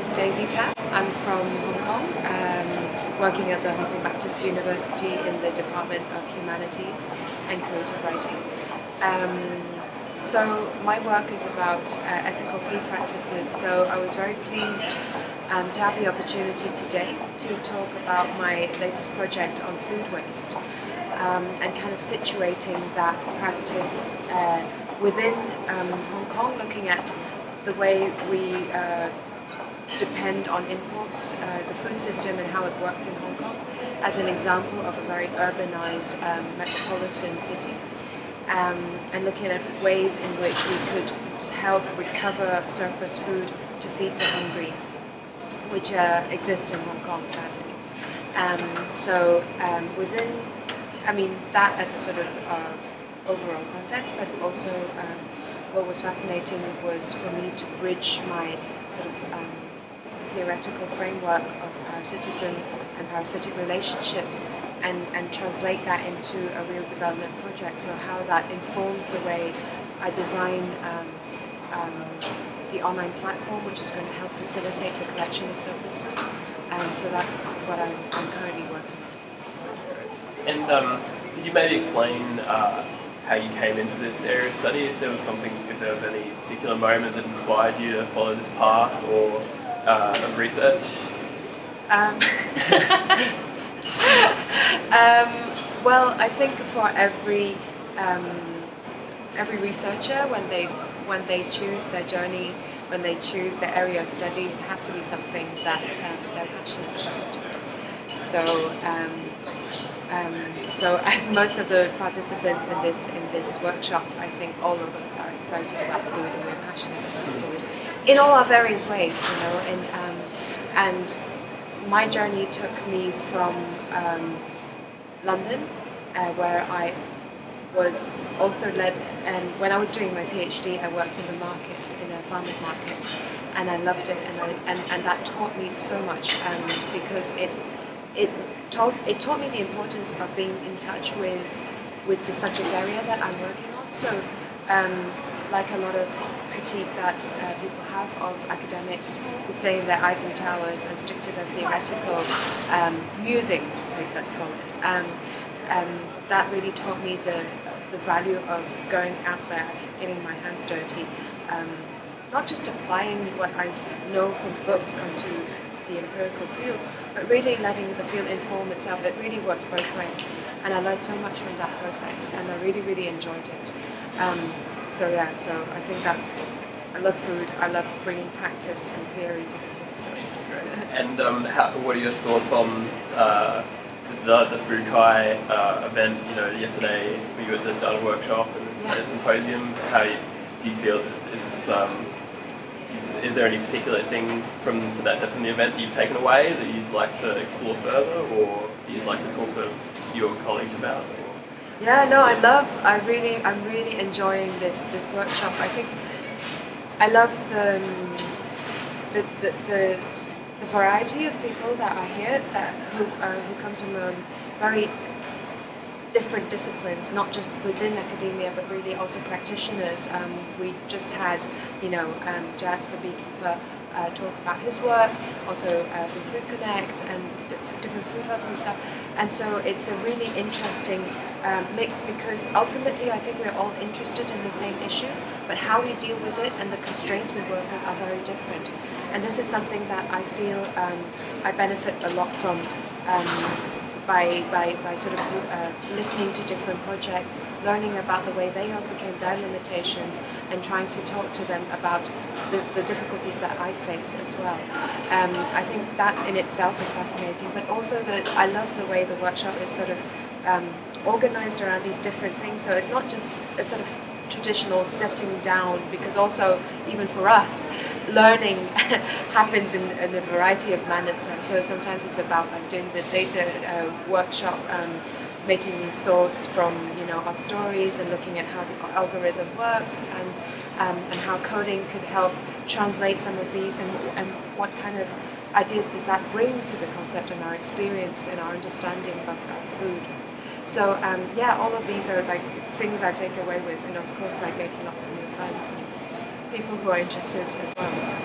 is Daisy Tam. I'm from Hong Kong, working at the Hong Kong Baptist University in the Department of Humanities and Creative Writing. So my work is about ethical food practices, so I was very pleased to have the opportunity today to talk about my latest project on food waste and kind of situating that practice within Hong Kong, looking at the way we depend on imports, the food system and how it works in Hong Kong as an example of a very urbanized metropolitan city. And looking at ways in which we could help recover surplus food to feed the hungry, which exist in Hong Kong, sadly. That as a sort of overall context, but also what was fascinating was for me to bridge my sort of theoretical framework of parasitism and parasitic relationships and translate that into a real development project. So how that informs the way I design the online platform, which is going to help facilitate the collection of surplus food. So that's what I'm currently working on. And could you maybe explain how you came into this area of study? If there was any particular moment that inspired you to follow this path or of research? Well, I think for every researcher, when they choose their journey, when they choose their area of study, it has to be something that they're passionate about. So as most of the participants in this workshop, I think all of us are excited about food and we're passionate about food in all our various ways, and my journey took me from London, where I was also led, and when I was doing my PhD, I worked in the market, in a farmer's market, and I loved it, and that taught me so much, because it taught me the importance of being in touch with the subject area that I'm working on. So, like a lot of critique that people have of academics who stay in their ivory towers and stick to their theoretical musings, let's call it. That really taught me the value of going out there, getting my hands dirty, not just applying what I know from books onto the empirical field, but really letting the field inform itself. It really works both ways, and I learned so much from that process, and I really, really enjoyed it. So I think I love food, I love bringing practice and theory together. So. And what are your thoughts on the FoodCHI event? Yesterday we were at the data workshop and the symposium. How do you feel? Is there any particular thing from the event that you've taken away that you'd like to explore further, or that you'd like to talk to your colleagues about? Yeah, no, I'm really enjoying this workshop. I think I love the variety of people that are here, who comes from very different disciplines, not just within academia, but really also practitioners. We just had, Jack, the beekeeper, talk about his work, also from Food Connect and different food hubs and stuff. And so it's a really interesting mix, because ultimately I think we're all interested in the same issues, but how we deal with it and the constraints we work with are very different. And this is something that I feel I benefit a lot from by sort of listening to different projects, learning about the way they overcame their limitations, and trying to talk to them about the difficulties that I face as well. I think that in itself is fascinating, but also that I love the way the workshop is sort of organized around these different things. So it's not just a sort of traditional setting down, because also, even for us, learning happens in a variety of manners, right? So sometimes it's about doing the data workshop, making source from our stories and looking at how the algorithm works, and how coding could help translate some of these, and what kind of ideas does that bring to the concept and our experience and our understanding of our food. So all of these are like things I take away with, and of course making lots of new friends and people who are interested as well. So.